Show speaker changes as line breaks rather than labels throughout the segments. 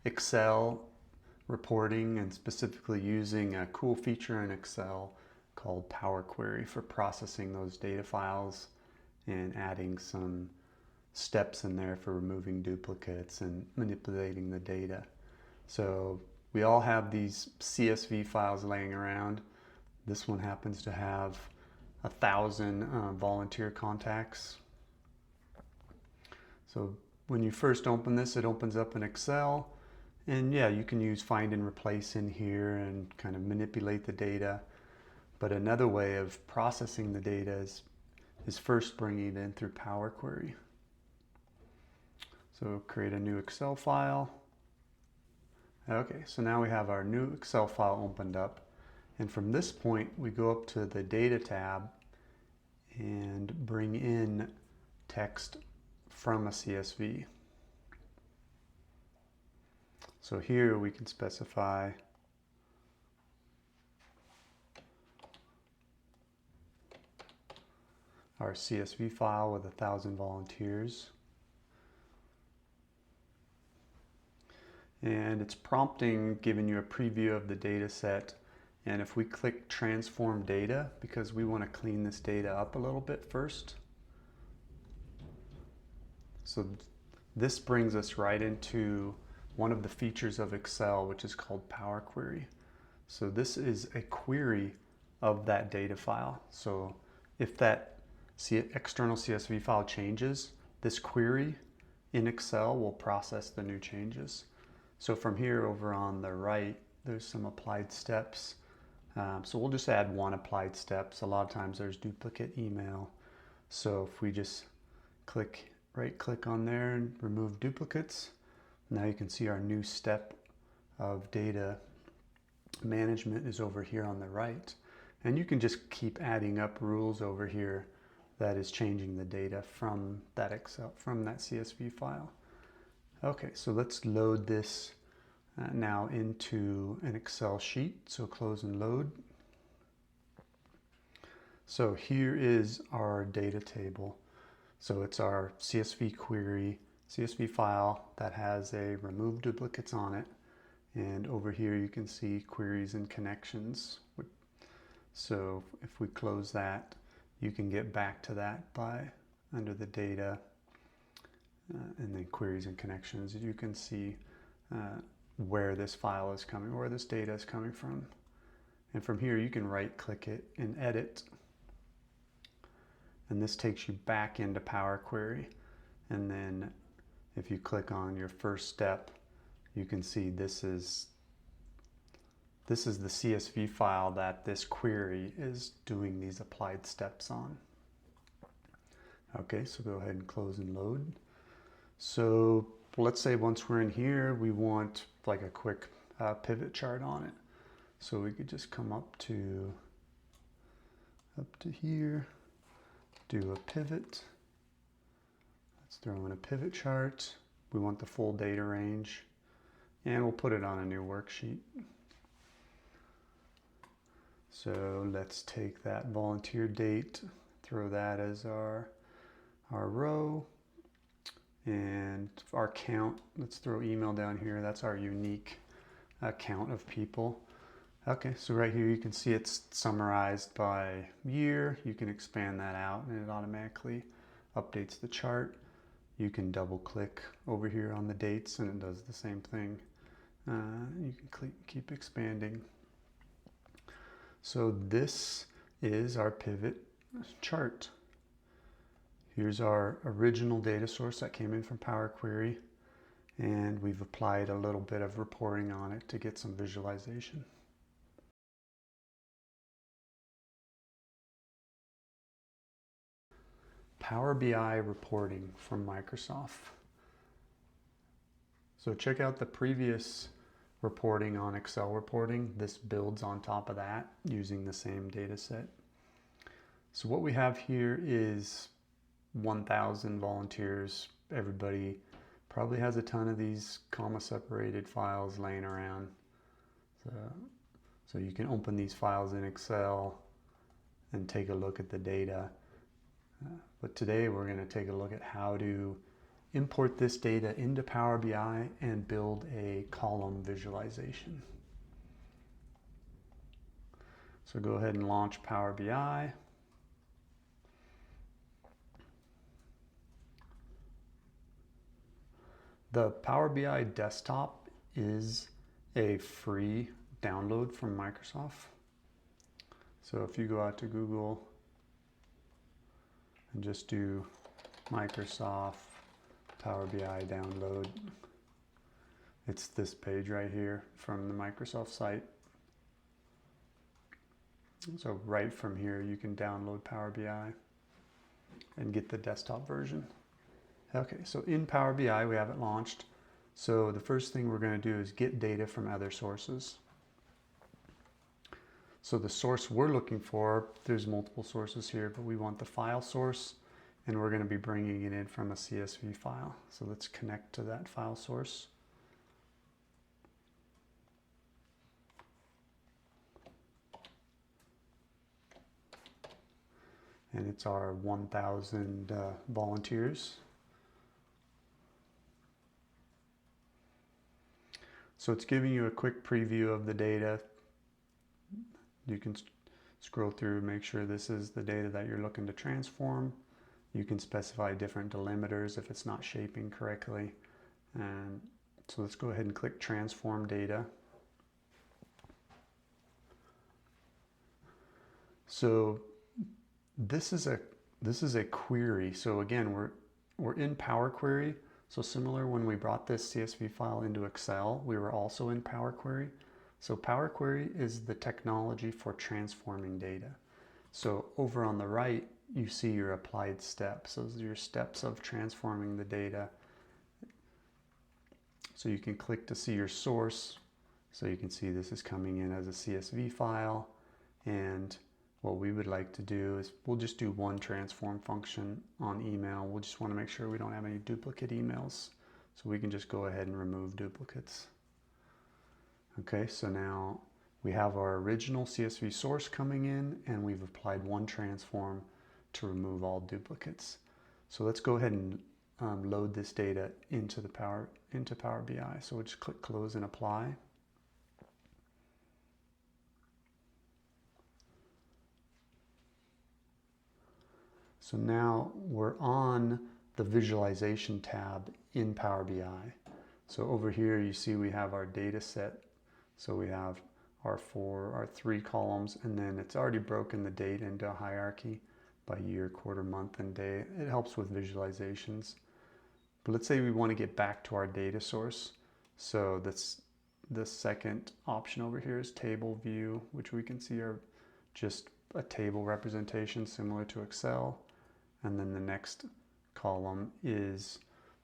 Excel reporting, and specifically using a cool feature in Excel called Power Query for processing those data files and adding some steps in there for removing duplicates and manipulating the data. So we all have these CSV files laying around. This one happens to have 1,000 volunteer contacts. So when you first open this, it opens up in Excel. And yeah, you can use find and replace in here and kind of manipulate the data. But another way of processing the data is first bringing it in through Power Query. So create a new Excel file. Okay, so now we have our new Excel file opened up. And from this point, we go up to the Data tab and bring in text from a CSV. So here we can specify our CSV file with 1,000 volunteers. And it's prompting, giving you a preview of the data set. And if we click transform data, because we want to clean this data up a little bit first. So this brings us right into one of the features of Excel, which is called Power Query. So this is a query of that data file. So if that external CSV file changes, this query in Excel will process the new changes. So from here over on the right, there's some applied steps. So we'll just add one applied step. So a lot of times there's duplicate email. So if we just right click on there and remove duplicates, now you can see our new step of data management is over here on the right. And you can just keep adding up rules over here that is changing the data from that CSV file. Okay, so let's load this now into an Excel sheet. So close and load. So here is our data table. So it's our CSV query, CSV file that has a remove duplicates on it. And over here you can see queries and connections. So if we close that, you can get back to that by under the data and then queries and connections. You can see where this file is coming, where this data is coming from. And from here you can right click it and edit. And this takes you back into Power Query. And then if you click on your first step, you can see this is the CSV file that this query is doing these applied steps on. Okay, so go ahead and close and load. So let's say once we're in here, we want like a quick pivot chart on it. So we could just come up to here, do a pivot. Let's throw in a pivot chart. We want the full data range, and we'll put it on a new worksheet. So let's take that volunteer date, throw that as our row, and our count, let's throw email down here. That's our unique count of people. Okay, so right here you can see it's summarized by year. You can expand that out and it automatically updates the chart. You can double click over here on the dates and it does the same thing. You can keep expanding. So this is our pivot chart. Here's our original data source that came in from Power Query, and we've applied a little bit of reporting on it to get some visualization. Power BI reporting from Microsoft. So check out the previous reporting on Excel reporting. This builds on top of that using the same data set. So what we have here is 1,000 volunteers. Everybody probably has a ton of these comma separated files laying around. So you can open these files in Excel and take a look at the data. But today we're going to take a look at how to import this data into Power BI and build a column visualization. So go ahead and launch Power BI. The Power BI desktop is a free download from Microsoft. So if you go out to Google and just do Microsoft Power BI download, it's this page right here from the Microsoft site. So right from here, you can download Power BI and get the desktop version. Okay, so in Power BI, we have it launched. So the first thing we're going to do is get data from other sources. So the source we're looking for, there's multiple sources here, but we want the file source, and we're going to be bringing it in from a CSV file. So let's connect to that file source. And it's our 1,000 volunteers. So it's giving you a quick preview of the data. You can scroll through, make sure this is the data that you're looking to transform. You can specify different delimiters if it's not shaping correctly. And so let's go ahead and click Transform Data. So this is a query. So again, we're in Power Query. So similar when we brought this CSV file into Excel, we were also in Power Query. So Power Query is the technology for transforming data. So over on the right, you see your applied steps. Those are your steps of transforming the data. So you can click to see your source. So you can see this is coming in as a CSV file. And what we would like to do is we'll just do one transform function on email. We'll just want to make sure we don't have any duplicate emails. So we can just go ahead and remove duplicates. Okay, so now we have our original CSV source coming in, and we've applied one transform to remove all duplicates. So let's go ahead and load this data into Power BI. So we'll just click Close and Apply. So now we're on the Visualization tab in Power BI. So over here you see we have our data set. So we have our three columns, and then it's already broken the data into a hierarchy by year, quarter, month, and day. It helps with visualizations. But let's say we want to get back to our data source. So the second option over here is Table View, which we can see are just a table representation similar to Excel. And then the next column is,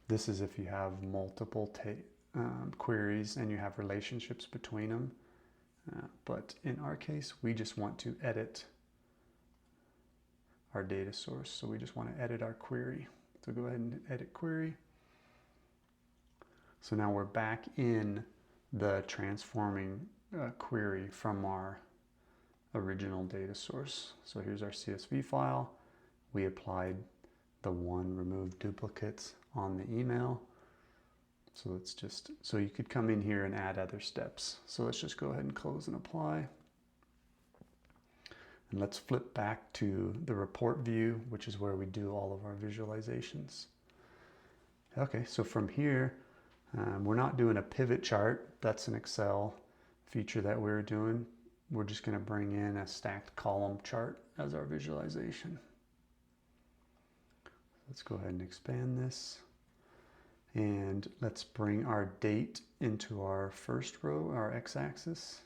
this is if you have multiple queries and you have relationships between them. But in our case, we just want to edit our data source. So we just want to edit our query. So go ahead and edit query. So now we're back in the transforming query from our original data source. So here's our CSV file. We applied the one remove duplicates on the email. So let's just, so you could come in here and add other steps. So let's just go ahead and close and apply. And let's flip back to the report view, which is where we do all of our visualizations. Okay, so from here, we're not doing a pivot chart. That's an Excel feature that we're doing. We're just going to bring in a stacked column chart as our visualization. Let's go ahead and expand this. And let's bring our date into our first row, our x-axis.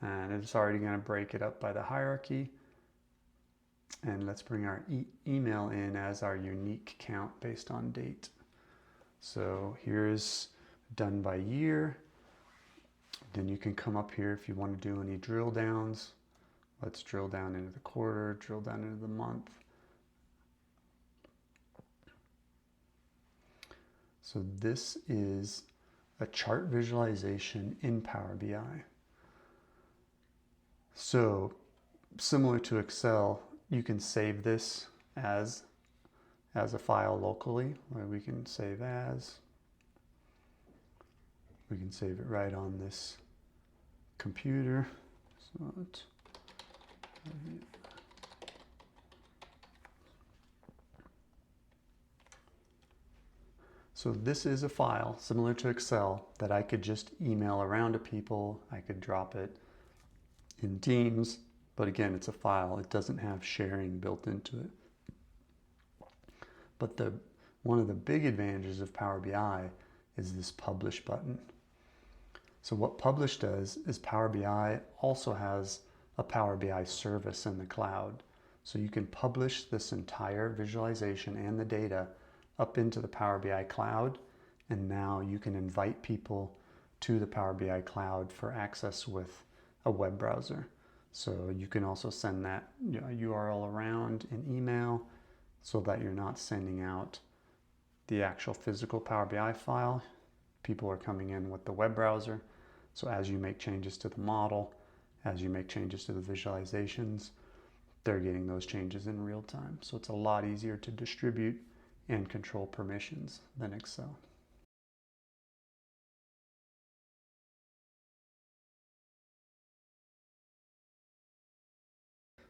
And it's already going to break it up by the hierarchy. And let's bring our email in as our unique count based on date. So here's done by year. Then you can come up here if you want to do any drill downs. Let's drill down into the quarter, drill down into the month. So this is a chart visualization in Power BI. So similar to Excel, you can save this as as a file locally, where we can save as. We can save it right on this computer. So this is a file similar to Excel that I could just email around to people. I could drop it in Teams, but again, it's a file. It doesn't have sharing built into it. But one of the big advantages of Power BI is this publish button. So what publish does is Power BI also has a Power BI service in the cloud. So you can publish this entire visualization and the data up into the Power BI cloud, and now you can invite people to the Power BI cloud for access with a web browser. So you can also send that URL around in email so that you're not sending out the actual physical Power BI file. People are coming in with the web browser. So as you make changes to the model, as you make changes to the visualizations, they're getting those changes in real time. So it's a lot easier to distribute and control permissions than Excel.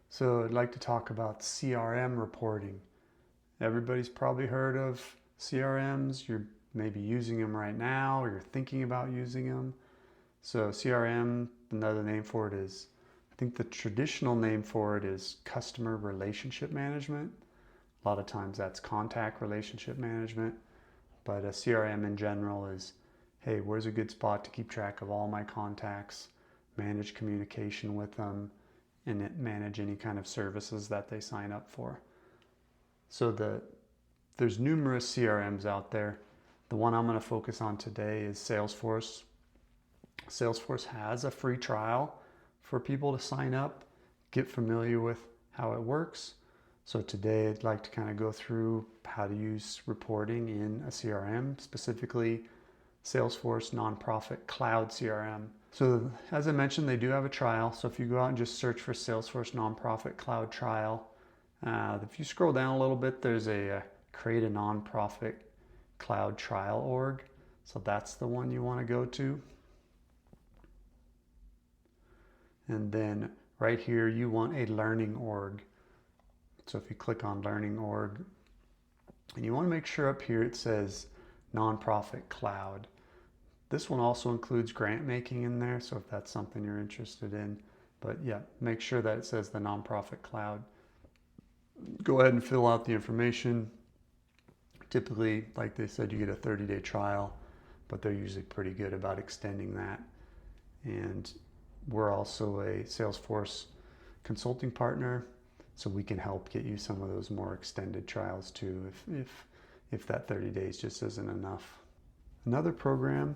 So I'd like to talk about CRM reporting. Everybody's probably heard of CRMs. You're maybe using them right now, or you're thinking about using them. So CRM, another name for it is, I think the traditional name for it is customer relationship management. A lot of times that's contact relationship management, but a CRM in general is, hey, where's a good spot to keep track of all my contacts, manage communication with them, and manage any kind of services that they sign up for. So there's numerous CRMs out there. The one I'm going to focus on today is Salesforce. Salesforce has a free trial for people to sign up, get familiar with how it works. So today I'd like to kind of go through how to use reporting in a CRM, specifically Salesforce Nonprofit Cloud CRM. So as I mentioned, they do have a trial. So if you go out and just search for Salesforce Nonprofit Cloud Trial, if you scroll down a little bit, there's a create a nonprofit cloud trial org. So that's the one you want to go to. And then right here, you want a learning org. So if you click on learning org, and you want to make sure up here it says nonprofit cloud. This one also includes grant making in there, so if that's something you're interested in. But yeah, make sure that it says the nonprofit cloud. Go ahead and fill out the information. Typically, like they said, you get a 30-day trial, but they're usually pretty good about extending that. And we're also a Salesforce consulting partner, so we can help get you some of those more extended trials too, if that 30 days just isn't enough. Another program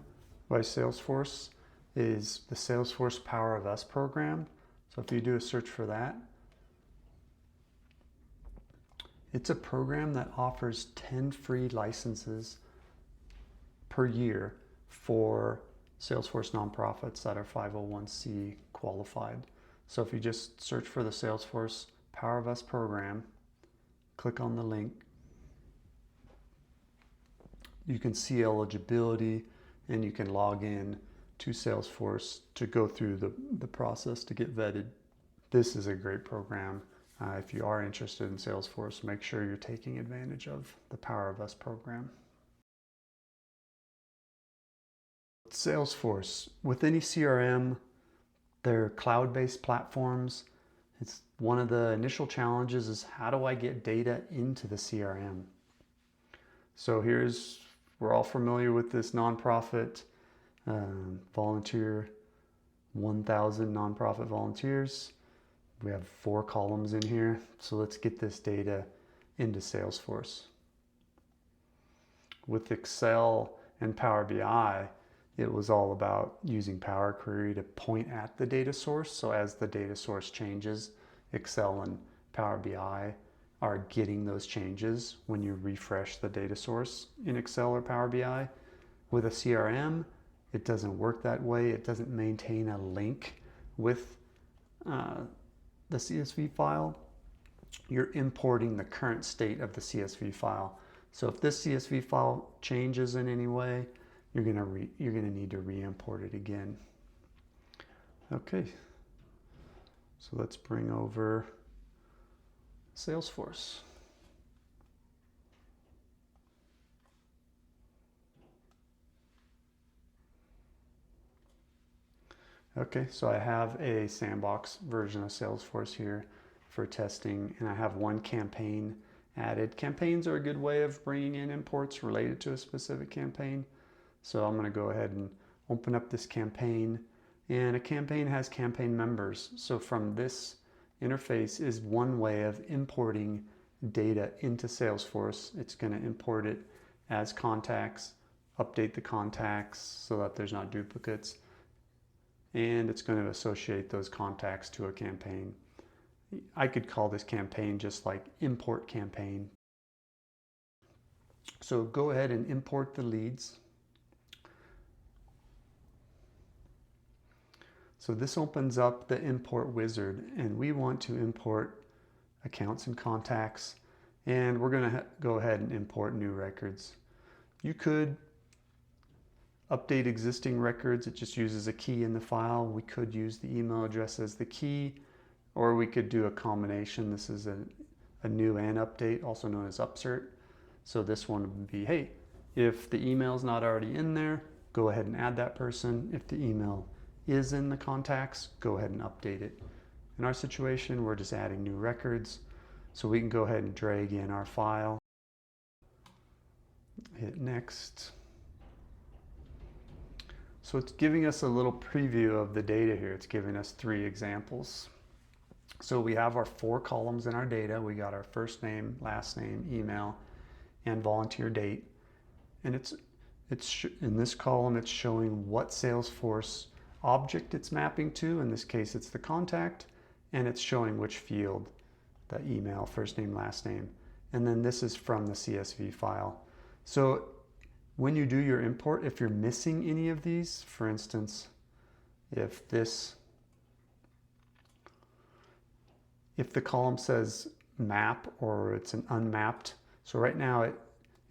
by Salesforce is the Salesforce Power of Us program. So if you do a search for that, it's a program that offers 10 free licenses per year for Salesforce nonprofits that are 501c qualified. So if you just search for the Salesforce Power of Us program, click on the link, you can see eligibility and you can log in to Salesforce to go through the process to get vetted. This is a great program. If you are interested in Salesforce, make sure you're taking advantage of the Power of Us program. Salesforce, with any CRM, they're cloud-based platforms. It's one of the initial challenges is how do I get data into the CRM? So we're all familiar with this nonprofit volunteer, 1,000 nonprofit volunteers. We have 4 columns in here. So let's get this data into Salesforce. With Excel and Power BI, it was all about using Power Query to point at the data source. So as the data source changes, Excel and Power BI are getting those changes when you refresh the data source in Excel or Power BI. With a CRM, it doesn't work that way. It doesn't maintain a link with the CSV file. you're importing the current state of the CSV file. So if this CSV file changes in any way, you're gonna need to re-import it again. Okay, so let's bring over Salesforce. Okay, so I have a sandbox version of Salesforce here for testing, and I have one campaign added. Campaigns are a good way of bringing in imports related to a specific campaign. So I'm going to go ahead and open up this campaign, and a campaign has campaign members. So from this interface is one way of importing data into Salesforce. It's going to import it as contacts, update the contacts so that there's not duplicates, and it's going to associate those contacts to a campaign. I could call this campaign just like import campaign. So go ahead and import the leads. So this opens up the import wizard, and we want to import accounts and contacts, and we're going to go ahead and import new records. You could update existing records. It just uses a key in the file. We could use the email address as the key, or we could do a combination. This is a new and update, also known as upsert. So this one would be, hey, if the email is not already in there, go ahead and add that person. If the email is in the contacts, go ahead and update it. In our situation, we're just adding new records. So we can go ahead and drag in our file, hit next. So it's giving us a little preview of the data here. It's giving us 3 examples. So we have our 4 columns in our data. We got our first name, last name, email, and volunteer date. And it's in this column, it's showing what Salesforce object it's mapping to. In this case, it's the contact, and it's showing which field, the email, first name, last name. And then this is from the CSV file. So when you do your import, if you're missing any of these, for instance, if the column says map or it's an unmapped, so right now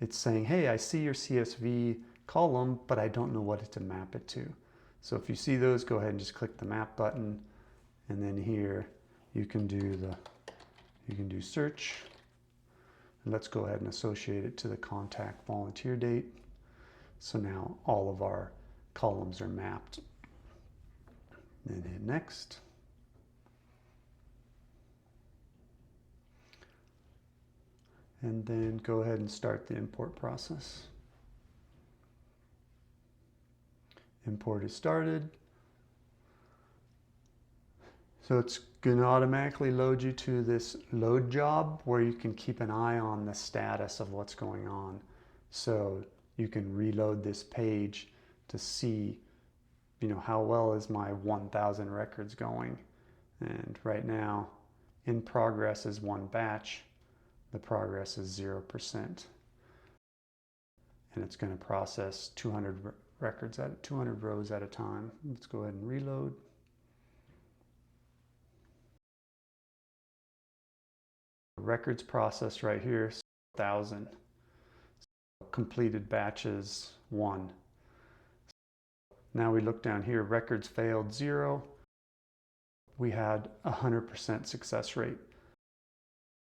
it's saying, hey, I see your CSV column, but I don't know what to map it to. So if you see those, go ahead and just click the map button, and then here you can do search, and let's go ahead and associate it to the contact volunteer date. So now all of our columns are mapped. Then hit next. And then go ahead and start the import process. Import is started. So it's going to automatically load you to this load job where you can keep an eye on the status of what's going on. So you can reload this page to see, how well is my 1,000 records going. And right now, in progress is 1 batch. The progress is 0%. And it's going to process 200 records at 200 rows at a time. Let's go ahead and reload. Records processed right here, 1,000. Completed batches 1. Now we look down here, records failed 0. We had 100% success rate.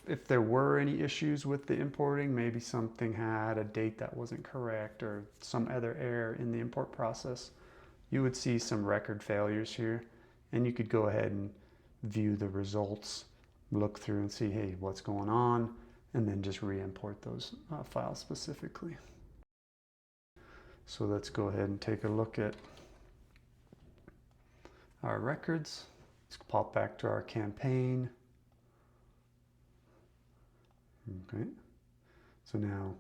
If there were any issues with the importing, maybe something had a date that wasn't correct or some other error in the import process, you would see some record failures here, and you could go ahead and view the results, look through and see, hey, what's going on, and then just re-import those files specifically. So let's go ahead and take a look at our records. Let's pop back to our campaign. Okay, so now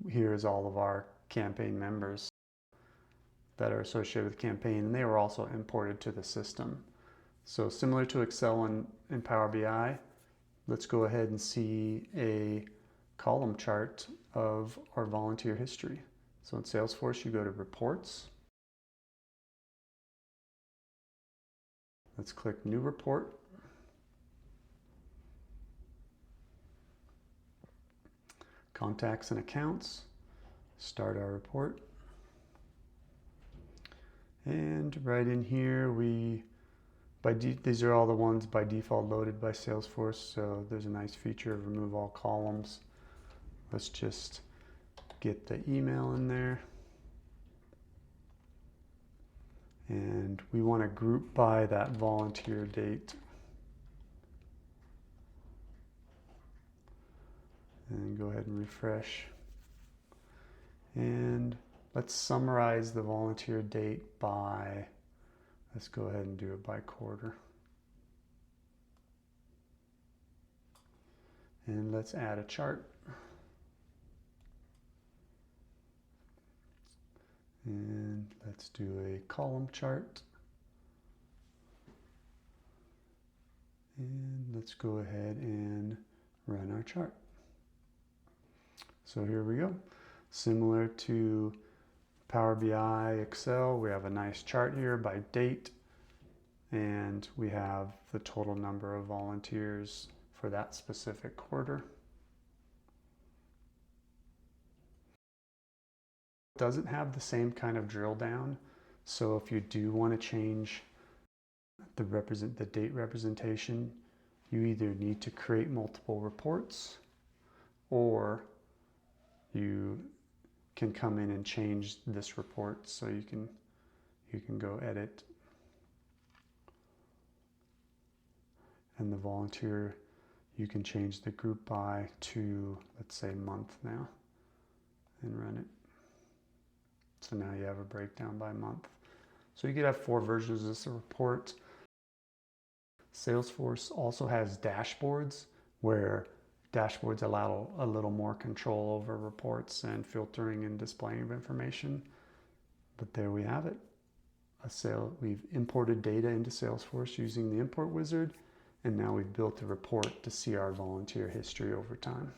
here's all of our campaign members that are associated with the campaign, and they were also imported to the system. So similar to Excel and Power BI, let's go ahead and see a column chart of our volunteer history. So in Salesforce, you go to Reports. Let's click New Report. contacts and accounts, start our report. And right in here, these are all the ones by default loaded by Salesforce. So there's a nice feature of remove all columns. Let's just get the email in there. And we want to group by that volunteer date. And go ahead and refresh. And let's summarize the volunteer date by, let's go ahead and do it by quarter. And let's add a chart. And let's do a column chart. And let's go ahead and run our chart. So here we go. Similar to Power BI, Excel, we have a nice chart here by date, and we have the total number of volunteers for that specific quarter. It doesn't have the same kind of drill down, so if you do want to change the date representation, you either need to create multiple reports, or you can come in and change this report. So you can go edit, and the volunteer, you can change the group by to, let's say, month now, and run it. So now you have a breakdown by month. So you could have 4 versions of this report. Salesforce also has dashboards, where dashboards allow a little more control over reports and filtering and displaying of information. But there we have it. We've imported data into Salesforce using the import wizard, and now we've built a report to see our volunteer history over time.